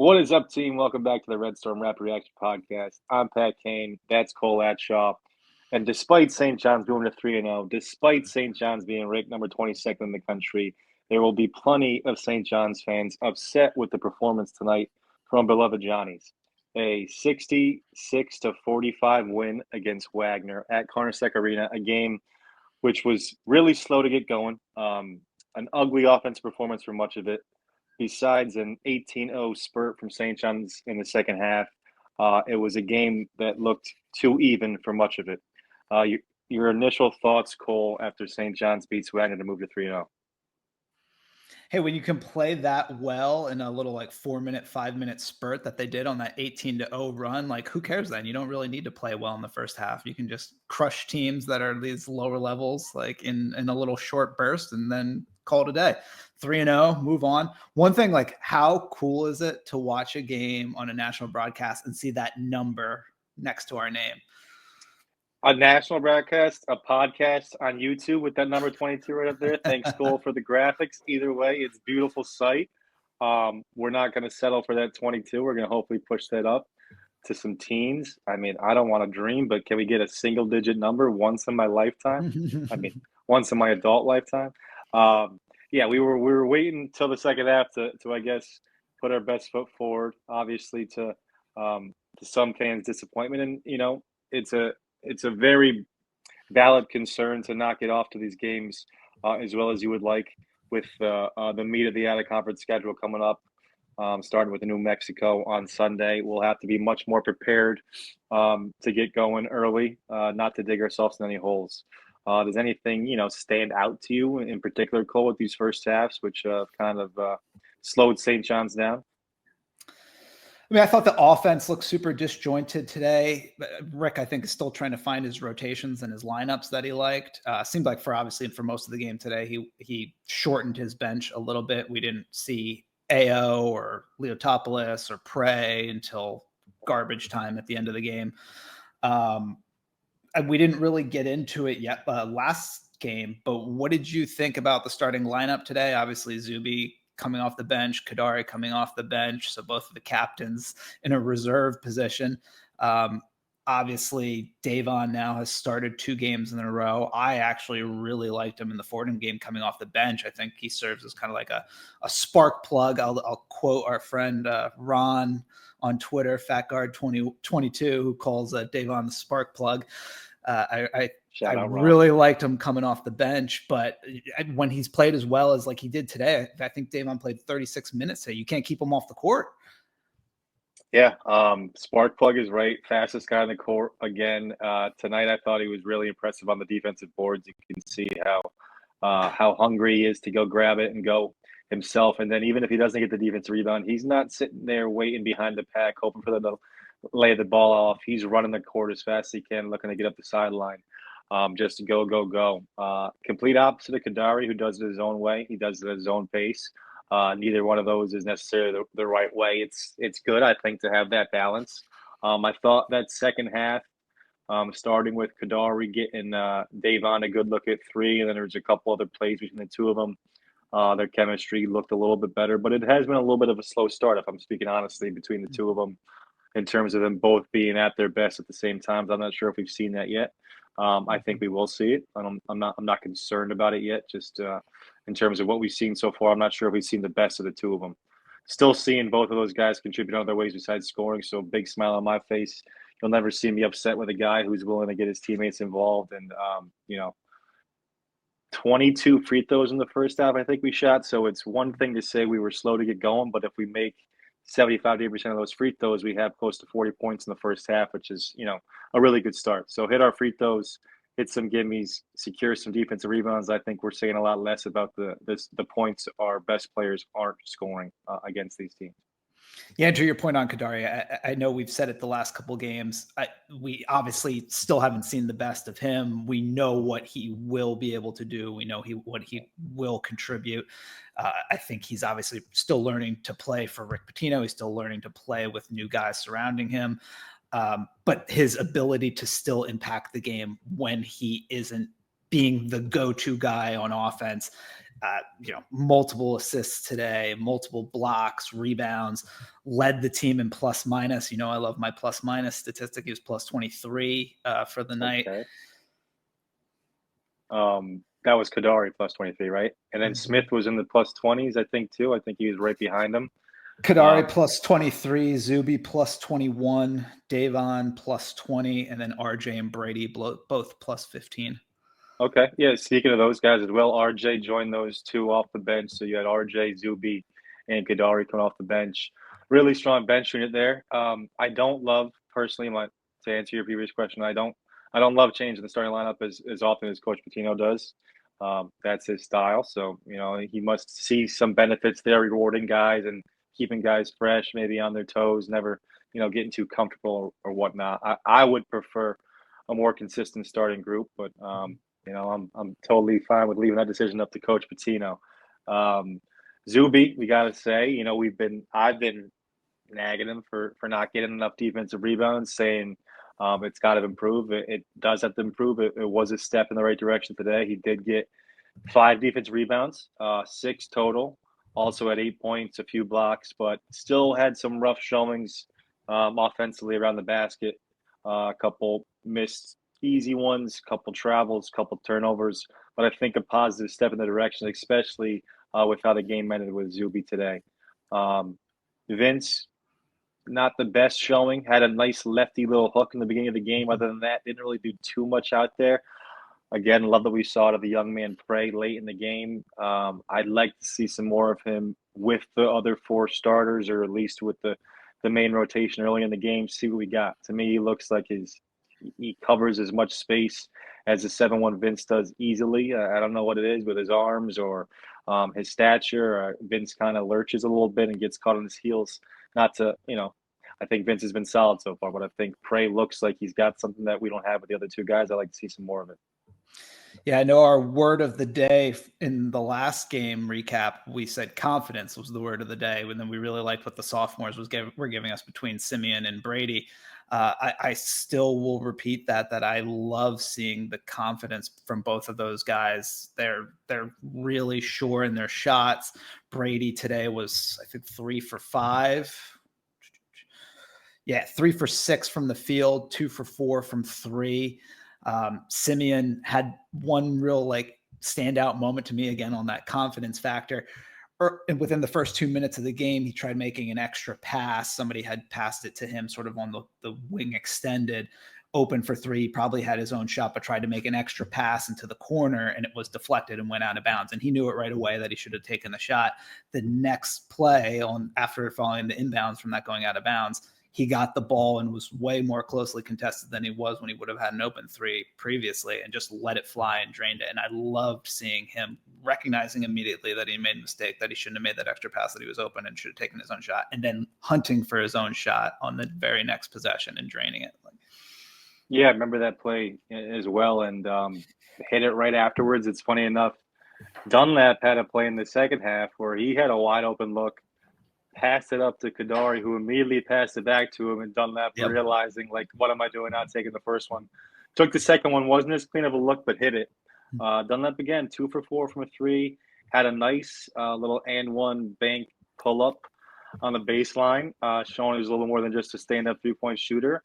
What is up, team? Welcome back to the Red Storm Rapid Reaction Podcast. I'm Pat Kane. That's Cole Atshaw. And despite St. John's moving to 3-0, despite St. John's being ranked number 22nd in the country, there will be plenty of St. John's fans upset with the performance tonight from beloved Johnnies. A 66-45 win against Wagner at Cornerstech Arena, a game which was really slow to get going. An ugly offensive performance for much of it. Besides an 18-0 spurt from St. John's in the second half, it was a game that looked too even for much of it. Your initial thoughts, Cole, after St. John's beats Wagner to move to 3-0? Hey, when you can play that well in a little like 4-minute, 5-minute spurt that they did on that 18-0 run, like who cares then? You don't really need to play well in the first half. You can just crush teams that are these lower levels like in a little short burst and then call it a day. 3-0, move on. One thing, like how cool is it to watch a game on a national broadcast and see that number next to our name? A national broadcast, a podcast on YouTube with that number 22 right up there. Thanks, Cole, for the graphics. Either way, it's a beautiful sight. We're not going to settle for that 22. We're going to hopefully push that up to some teens. I mean, I don't want to dream, but can we get a single-digit number once in my lifetime? I mean, once in my adult lifetime. Yeah, we were waiting until the second half to I guess put our best foot forward. Obviously, to some fans' disappointment, and it's a very valid concern to not get off to these games as well as you would like with the meat of the out-of-conference schedule coming up, starting with the New Mexico on Sunday. We'll have to be much more prepared to get going early, not to dig ourselves in any holes. Does anything, stand out to you in particular, Cole, with these first halves, which kind of slowed St. John's down? I mean, I thought the offense looked super disjointed today. Rick, I think, is still trying to find his rotations and his lineups that he liked. Seemed like for most of the game today, he shortened his bench a little bit. We didn't see AO or Leotopoulos or Prey until garbage time at the end of the game. We didn't really get into it yet last game, but what did you think about the starting lineup today? Obviously, Zuby coming off the bench, Kadari coming off the bench, so both of the captains in a reserve position. Obviously, Davon now has started 2 games in a row. I actually really liked him in the Fordham game coming off the bench. I think he serves as kind of like a spark plug. I'll quote our friend Ron on Twitter, FatGuard2022, who calls Davon the spark plug. I really liked him coming off the bench, but when he's played as well as like he did today, I think Davon played 36 minutes today. You can't keep him off the court. Yeah, spark plug is right. Fastest guy on the court again. Tonight, I thought he was really impressive on the defensive boards. You can see how hungry he is to go grab it and go himself. And then even if he doesn't get the defensive rebound, he's not sitting there waiting behind the pack, hoping for them to lay the ball off. He's running the court as fast as he can, looking to get up the sideline. Just to go. Complete opposite of Kadari, who does it his own way. He does it at his own pace. Neither one of those is necessarily the right way. It's good, I think, to have that balance. I thought that second half, starting with Kadari getting Davon a good look at 3, and then there's a couple other plays between the two of them. Their chemistry looked a little bit better, but it has been a little bit of a slow start, if I'm speaking honestly, between the two of them in terms of them both being at their best at the same time. I'm not sure if we've seen that yet. I think we will see it. I'm not concerned about it yet. Just in terms of what we've seen so far, I'm not sure if we've seen the best of the two of them. Still seeing both of those guys contribute in other ways besides scoring. So big smile on my face. You'll never see me upset with a guy who's willing to get his teammates involved. And 22 free throws in the first half, I think we shot. So it's one thing to say we were slow to get going, but if we make 75 to 80% of those free throws, we have close to 40 points in the first half, which is, a really good start. So hit our free throws, hit some gimmies, secure some defensive rebounds. I think we're saying a lot less about the points our best players aren't scoring against these teams. Yeah, to your point on Kadari, I know we've said it the last couple games. We obviously still haven't seen the best of him. We know what he will be able to do. We know what he will contribute. I think he's obviously still learning to play for Rick Pitino. He's still learning to play with new guys surrounding him. But his ability to still impact the game when he isn't being the go-to guy on offense, multiple assists today, multiple blocks, rebounds, led the team in plus minus. I love my plus minus statistic. He was plus 23 for the night. Okay. That was Kadari plus 23, right? And then Smith was in the plus 20s, I think, too. I think he was right behind him. Kadari plus 23, Zuby plus 21, Davon plus 20, and then RJ and Brady both plus 15. Okay. Yeah, speaking of those guys as well, RJ joined those two off the bench. So you had RJ, Zuby, and Kadari coming off the bench. Really strong bench unit there. I don't love, personally, to answer your previous question, I don't love changing the starting lineup as often as Coach Pitino does. That's his style. So, he must see some benefits there, rewarding guys and keeping guys fresh, maybe on their toes, never, getting too comfortable or whatnot. I would prefer a more consistent starting group, but I'm totally fine with leaving that decision up to Coach Pitino. Zuby, we got to say, I've been nagging him for not getting enough defensive rebounds, saying it's got to improve. It does have to improve. It was a step in the right direction today. He did get 5 defensive rebounds, 6 total. Also had 8 points, a few blocks, but still had some rough showings offensively around the basket. A couple missed easy ones, couple travels, couple turnovers, but I think a positive step in the direction, especially with how the game ended with Zuby today. Vince, not the best showing, had a nice lefty little hook in the beginning of the game. Other than that, didn't really do too much out there. Again, love that we saw it of the young man Prey late in the game. I'd like to see some more of him with the other 4 starters, or at least with the main rotation early in the game, see what we got. To me, he looks like he covers as much space as the 7'1" Vince does easily. I don't know what it is with his arms or his stature. Vince kind of lurches a little bit and gets caught on his heels. Not to, I think Vince has been solid so far, but I think Prey looks like he's got something that we don't have with the other 2 guys. I'd like to see some more of it. Yeah, I know our word of the day in the last game recap, we said confidence was the word of the day. And then we really liked what the sophomores were giving us between Simeon and Brady. I still will repeat that I love seeing the confidence from both of those guys. They're really sure in their shots. Brady today was, I think, 3 for 5. Yeah, 3 for 6 from the field, 2 for 4 from 3. Simeon had one real standout moment to me again on that confidence factor. And within the first 2 minutes of the game, he tried making an extra pass. Somebody had passed it to him sort of on the wing extended, open for 3. He probably had his own shot, but tried to make an extra pass into the corner, and it was deflected and went out of bounds. And he knew it right away that he should have taken the shot. The next play after following the inbounds from that going out of bounds, he got the ball and was way more closely contested than he was when he would have had an open 3 previously, and just let it fly and drained it. And I loved seeing him recognizing immediately that he made a mistake, that he shouldn't have made that extra pass, that he was open and should have taken his own shot, and then hunting for his own shot on the very next possession and draining it. Yeah, I remember that play as well, and hit it right afterwards. It's funny enough, Dunlap had a play in the second half where he had a wide open look, passed it up to Kadari, who immediately passed it back to him, and Dunlap realizing, what am I doing not taking the first one? Took the second one, wasn't as clean of a look, but hit it. Dunlap again, 2 for 4 from a 3, had a nice little and one bank pull up on the baseline, showing he was a little more than just a stand-up 3-point shooter.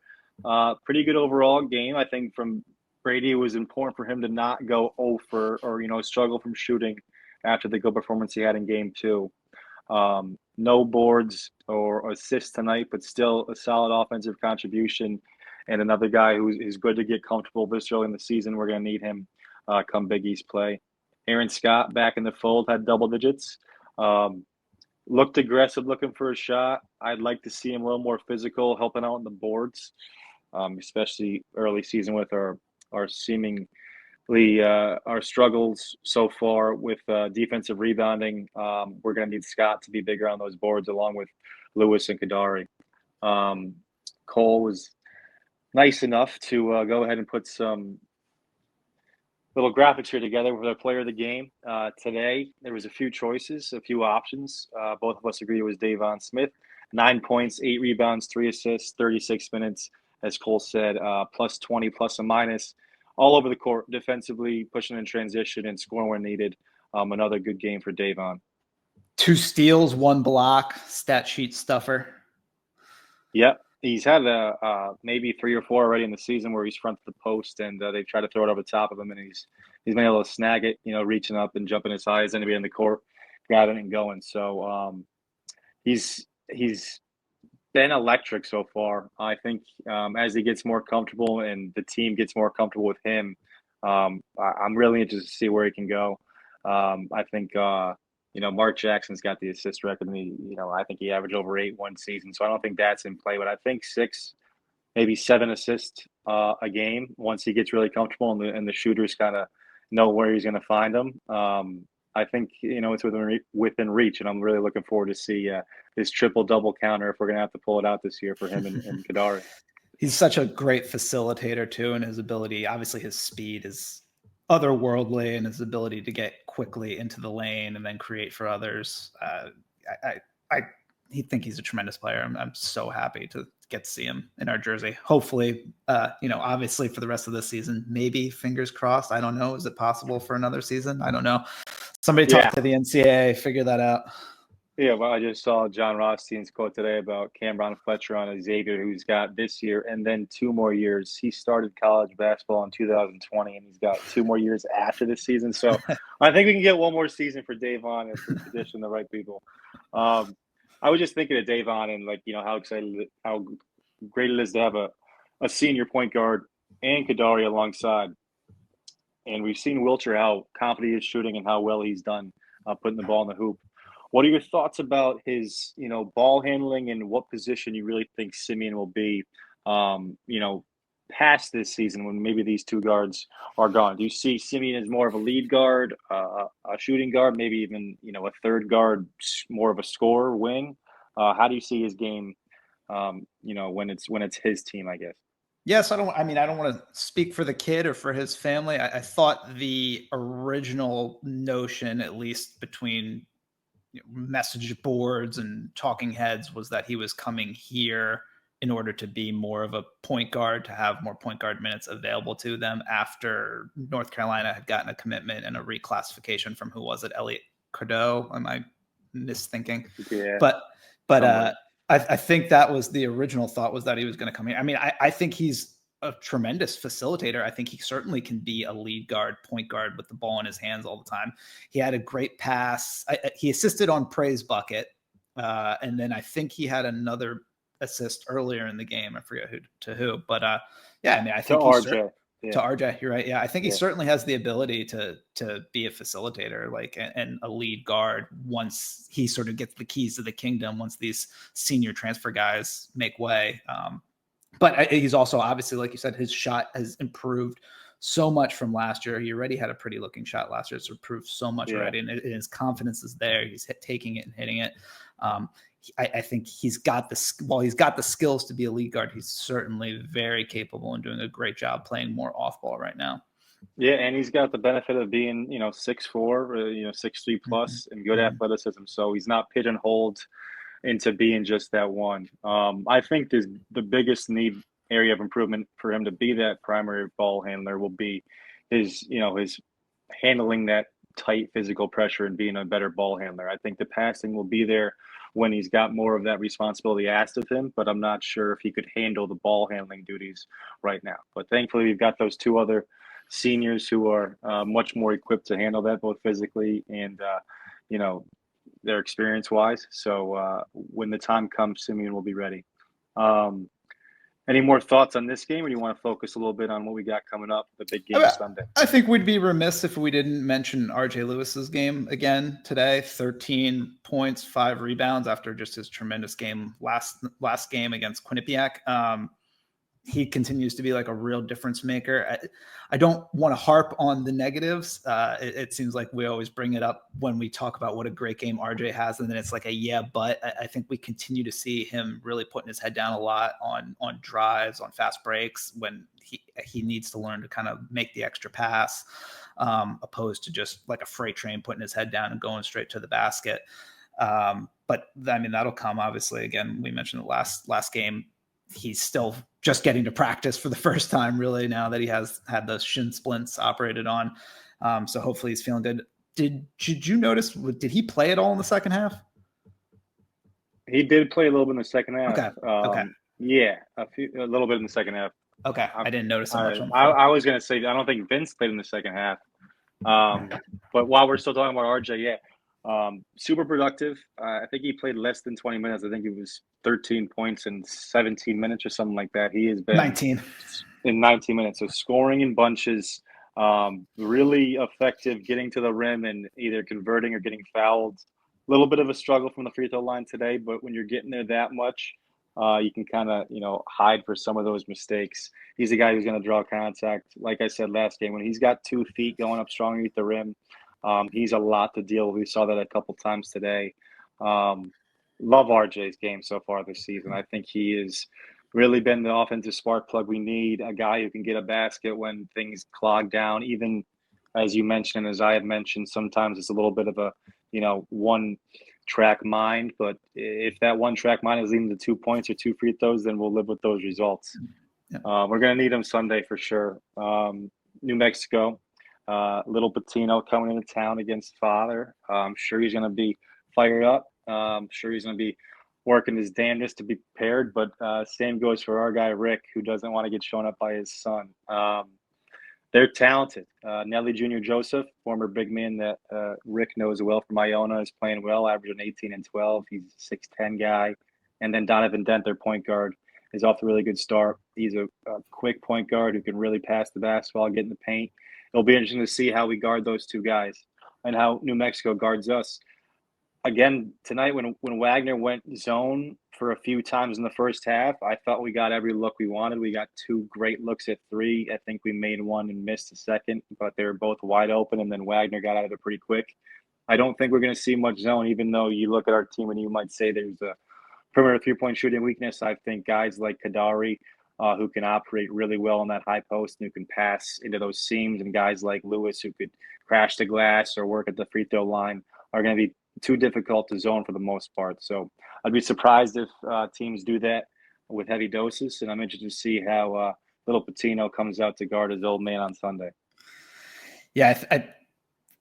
Pretty good overall game. I think from Brady, it was important for him to not go 0 for or struggle from shooting after the good performance he had in game 2. No boards or assists tonight, but still a solid offensive contribution, and another guy who's good to get comfortable this early in the season. We're going to need him come Big East play. Aaron Scott back in the fold, had double digits. Looked aggressive, looking for a shot. I'd like to see him a little more physical, helping out on the boards, especially early season with our seemingly our struggles so far with defensive rebounding. We're going to need Scott to be bigger on those boards, along with Lewis and Kadari. Cole was nice enough to go ahead and put some little graphics here together with our player of the game. Today, there was a few choices, a few options. Both of us agree it was Davon Smith. 9 points, 8 rebounds, 3 assists, 36 minutes. As Cole said, plus 20, plus a minus. All over the court, defensively, pushing in transition and scoring when needed. another good game for Davon. 2 steals, 1 block, stat sheet stuffer. Yep. He's had maybe 3 or 4 already in the season where he's front the post and they try to throw it over the top of him, and he's been able to snag it, reaching up and jumping as high as anybody in the court, grabbing it and going. So he's been electric so far. I think as he gets more comfortable and the team gets more comfortable with him, I'm really interested to see where he can go. I think Mark Jackson's got the assist record, and I think he averaged over 8 one season. So I don't think that's in play, but I think 6, maybe 7 assists a game once he gets really comfortable and the shooters kind of know where he's going to find them. I think it's within reach, and I'm really looking forward to see this triple double counter if we're going to have to pull it out this year for him and Kadari. He's such a great facilitator too, and his ability, obviously his speed is otherworldly, and his ability to get quickly into the lane and then create for others. I think he's a tremendous player. I'm so happy to get to see him in our jersey. Hopefully, obviously for the rest of the season, maybe fingers crossed. I don't know. Is it possible for another season? I don't know. Somebody talk to the NCAA, figure that out. Yeah, well, I just saw John Rothstein's quote today about Cameron Fletcher on Xavier, who's got this year and then 2 more years. He started college basketball in 2020, and he's got 2 more years after this season. So I think we can get 1 more season for Davon if we condition the right people. I was just thinking of Davon and how great it is to have a senior point guard and Kadari alongside. And we've seen Wilcher, how confident he is shooting and how well he's done putting the ball in the hoop. What are your thoughts about his, ball handling and what position you really think Simeon will be, past this season when maybe these 2 guards are gone? Do you see Simeon as more of a lead guard, a shooting guard, maybe even, a third guard, more of a scorer, wing? How do you see his game, when it's his team, I guess? Yes, I don't want to speak for the kid or for his family. I thought the original notion, at least between message boards and talking heads, was that he was coming here in order to be more of a point guard, to have more point guard minutes available to them after North Carolina had gotten a commitment and a reclassification from, who was it, Elliot Cadeau? Am I misthinking? Yeah. But I think that was the original thought, was that he was going to come here. I mean, I think he's a tremendous facilitator. I think he certainly can be a lead guard, point guard with the ball in his hands all the time. He had a great pass. He assisted on Prey's bucket. And then I think he had another assist earlier in the game. I forget who, but I think to RJ. To RJ, you're right. Yeah, I think he certainly has the ability to be a facilitator, and a lead guard once he sort of gets the keys to the kingdom, once these senior transfer guys make way. But he's also, obviously, like you said, his shot has improved so much from last year. He already had a pretty looking shot last year. It's improved so much already, and his confidence is there. He's taking it and hitting it. I think he's got the skills to be a lead guard. He's certainly very capable and doing a great job playing more off ball right now. Yeah, and he's got the benefit of being, 6'4", 6'3" plus, and good athleticism. So he's not pigeonholed into being just that one. I think the biggest area of improvement for him to be that primary ball handler will be his handling that tight physical pressure and being a better ball handler. I think the passing will be there when he's got more of that responsibility asked of him, but I'm not sure if he could handle the ball handling duties right now. But thankfully, we've got those 2 other seniors who are much more equipped to handle that, both physically and, their experience-wise. So when the time comes, Simeon will be ready. Any more thoughts on this game, or do you want to focus a little bit on what we got coming up, the big game Sunday? I think we'd be remiss if we didn't mention RJ Lewis's game again today. 13 points, 5 rebounds after just his tremendous game last game against Quinnipiac. He continues to be like a real difference maker. I don't want to harp on the negatives. It seems like we always bring it up when we talk about what a great game RJ has, and then it's like but I think we continue to see him really putting his head down a lot on drives, on fast breaks, when he needs to learn to kind of make the extra pass, opposed to just like a freight train putting his head down and going straight to the basket. But I mean, that'll come, obviously. Again, we mentioned the last game. He's still just getting to practice for the first time, really, now that he has had those shin splints operated on. So hopefully he's feeling good. did you notice? Did he play at all in the second half? He did play a little bit in the second half. Okay. Yeah, a little bit in the second half. Okay. I didn't notice him much on the I, field. I was gonna say I don't think Vince played in the second half. But while we're still talking about RJ, yeah, super productive. I think he played less than 20 minutes. I think it was 13 points in 17 minutes or something like that. He has been 19. in 19 minutes. So scoring in bunches, really effective getting to the rim and either converting or getting fouled. A little bit of a struggle from the free throw line today, but when you're getting there that much, you can kind of, hide for some of those mistakes. He's a guy who's going to draw contact. Like I said last game, when he's got 2 feet going up strong underneath the rim, he's a lot to deal with. We saw that a couple times today. Love RJ's game so far this season. I think he has really been the offensive spark plug we need, a guy who can get a basket when things clog down. Even as you mentioned, as I have mentioned, sometimes it's a little bit of a, one track mind. But if that one track mind is leading to 2 points or 2 free throws, then we'll live with those results. Yeah. We're going to need him Sunday for sure. New Mexico, little Patino coming into town against Father. I'm sure he's going to be fired up. I'm sure he's going to be working his damnedest to be prepared, but same goes for our guy Rick, who doesn't want to get shown up by his son. They're talented. Nelly Jr. Joseph, former big man that Rick knows well from Iona, is playing well, averaging 18 and 12. He's a 6'10 guy. And then Donovan Dent, their point guard, is off to a really good start. He's a quick point guard who can really pass the basketball, get in the paint. It'll be interesting to see how we guard those two guys and how New Mexico guards us. Again, tonight when Wagner went zone for a few times in the first half, I thought we got every look we wanted. We got 2 great looks at 3. I think we made one and missed a second, but they were both wide open, and then Wagner got out of it pretty quick. I don't think we're going to see much zone, even though you look at our team and you might say there's a perimeter 3-point shooting weakness. I think guys like Kadari, who can operate really well on that high post and who can pass into those seams, and guys like Lewis who could crash the glass or work at the free throw line are going to be too difficult to zone for the most part. So I'd be surprised if teams do that with heavy doses, and I'm interested to see how little Patino comes out to guard his old man on Sunday. Yeah,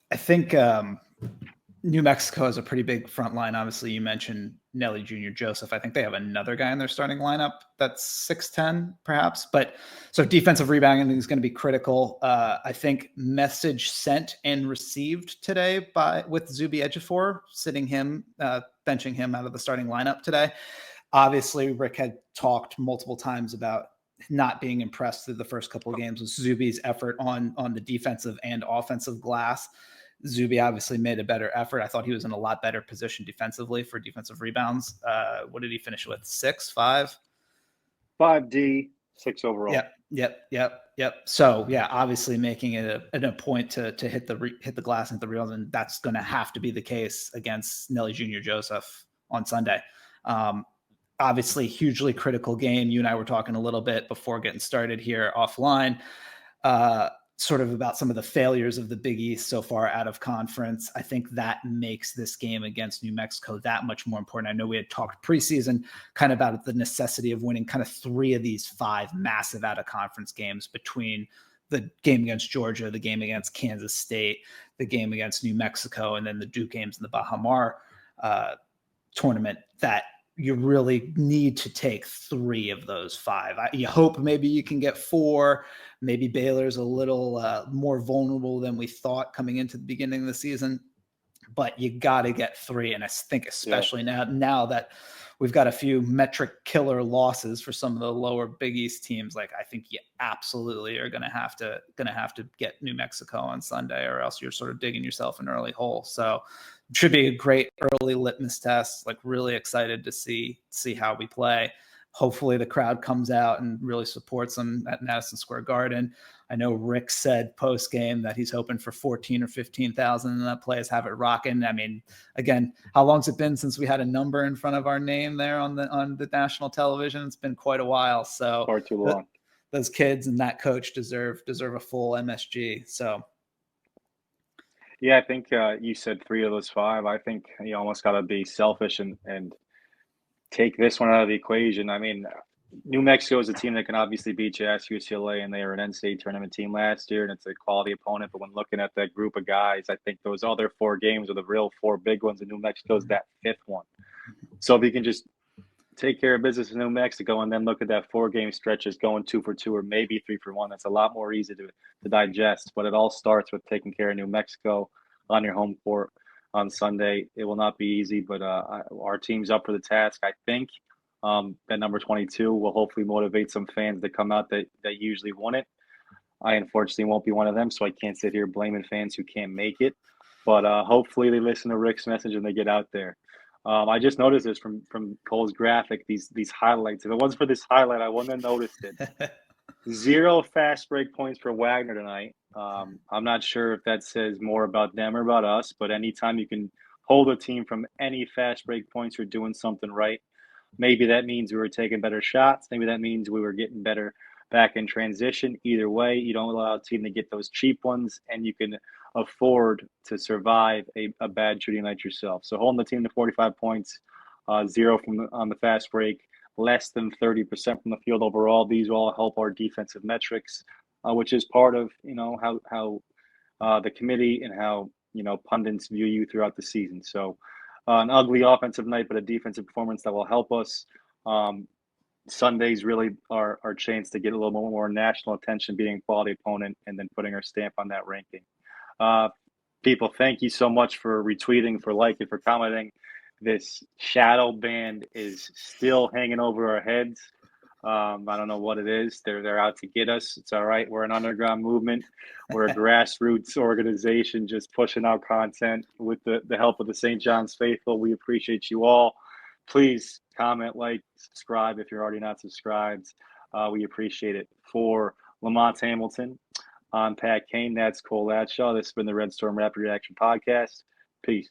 I think New Mexico has a pretty big front line. Obviously, you mentioned Nelly Jr. Joseph. I think they have another guy in their starting lineup that's 6'10", perhaps. But so defensive rebounding is going to be critical. I think message sent and received today with Zuby Ejiofor, benching him out of the starting lineup today. Obviously, Rick had talked multiple times about not being impressed through the first couple of games with Zuby's effort on the defensive and offensive glass. Zuby obviously made a better effort. I thought he was in a lot better position defensively for defensive rebounds. What did he finish with? 6, 5? 5D, 6 overall. Yep. So yeah, obviously making it a point to hit the glass and hit the rebounds, and that's going to have to be the case against Nelly Jr. Joseph on Sunday. Obviously, hugely critical game. You and I were talking a little bit before getting started here offline. Sort of about some of the failures of the Big East so far out of conference. I think that makes this game against New Mexico that much more important. I know we had talked preseason kind of about the necessity of winning kind of 3 of these 5 massive out of conference games between the game against Georgia, the game against Kansas State, the game against New Mexico, and then the Duke games in the Baha Mar tournament, that you really need to take 3 of those 5. You hope maybe you can get 4. Maybe Baylor's a little more vulnerable than we thought coming into the beginning of the season, but you got to get 3. And I think especially now that we've got a few metric killer losses for some of the lower Big East teams, like I think you absolutely are going to have to get New Mexico on Sunday, or else you're sort of digging yourself an early hole. So it should be a great early litmus test. Like really excited to see how we play. Hopefully the crowd comes out and really supports them at Madison Square Garden. I know Rick said post game that he's hoping for 14 or 15,000 and that players have it rocking. I mean, again, how long's it been since we had a number in front of our name there on the national television? It's been quite a while. So far too long. Those kids and that coach deserve a full MSG. So. Yeah, I think you said 3 of those 5. I think you almost got to be selfish and take this one out of the equation. I mean, New Mexico is a team that can obviously beat you, ask UCLA, and they are an NCAA tournament team last year, and it's a quality opponent. But when looking at that group of guys, I think those other 4 games are the real 4 big ones, and New Mexico's that 5th one. So if you can just take care of business in New Mexico and then look at that 4 game stretch as going 2 for 2 or maybe 3 for 1, that's a lot more easy to digest. But it all starts with taking care of New Mexico on your home court on Sunday. It will not be easy, but our team's up for the task, I think. That number 22 will hopefully motivate some fans to come out that usually want it. I unfortunately won't be one of them, so I can't sit here blaming fans who can't make it. But hopefully they listen to Rick's message and they get out there. I just noticed this from Cole's graphic, these highlights. If it wasn't for this highlight, I wouldn't have noticed it. 0 fast break points for Wagner tonight. I'm not sure if that says more about them or about us, but anytime you can hold a team from any fast break points, you're doing something right. Maybe that means we were taking better shots. Maybe that means we were getting better back in transition. Either way, you don't allow a team to get those cheap ones, and you can afford to survive a bad shooting night yourself. So holding the team to 45 points, 0 on the fast break, less than 30% from the field overall. These all help our defensive metrics, which is part of how the committee and how pundits view you throughout the season. So an ugly offensive night, but a defensive performance that will help us. Sundays really are our chance to get a little more national attention, being a quality opponent, and then putting our stamp on that ranking. People, thank you so much for retweeting, for liking, for commenting. This shadow band is still hanging over our heads. I don't know what it is. They're out to get us. It's all right. We're an underground movement. We're a grassroots organization just pushing out content with the help of the St. John's faithful. We appreciate you all. Please comment, like, subscribe if you're already not subscribed. We appreciate it. For Lamont Hamilton, I'm Pat Kane. That's Cole Latshaw. This has been the Red Storm Rapid Reaction Podcast. Peace.